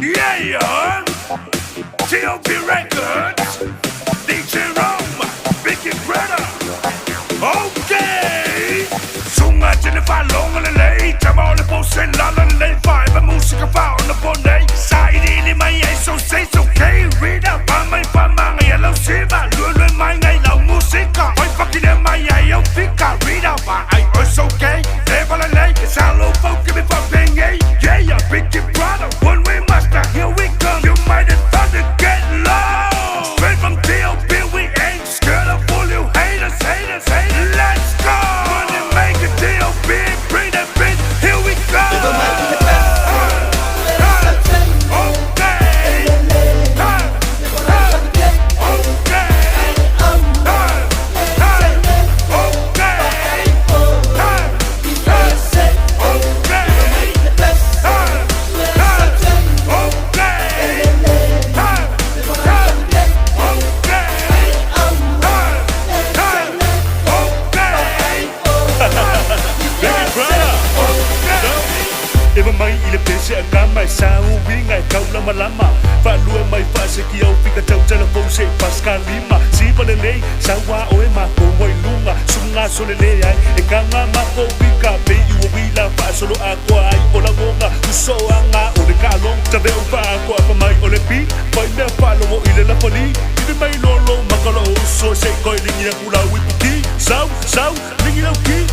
Yeah, T.O.P. Records, DJ Rome, Vicky Greta. Okay, sunga Jennifer Long on the lake, I'm all the post and London late five, and music about on the bonnet. Side in my eyes, so say it's okay. Read up on my family, yellow silver, Lulu, my night, love music. My fucking in my eye, you think I read up, I was okay. Never a lake, it's hello, folk, give me fucking yeah, Vicky brother, one way master, here we come. You might have thought to get low. Straight from T.O.P. we ain't scared of all you haters. Let's go. Money make it T.O.P. Bring that bitch. Here we go. Eva mai ile pese akama sao winga kaula malama fa lua mai fa se ki au fika tau telefon se Pascal Lima si palele sawa oe ma ko wai lunga sunga solele ai e kanga ma ko fika pe i wila fa solo akwa ai ola ngonga uso anga o de kalong tabe o fa akwa pa mai ole pi pai me fa lo ile la poli ile mai lolo makalo so se ko ile ngia kula wipuki sau lingi la ki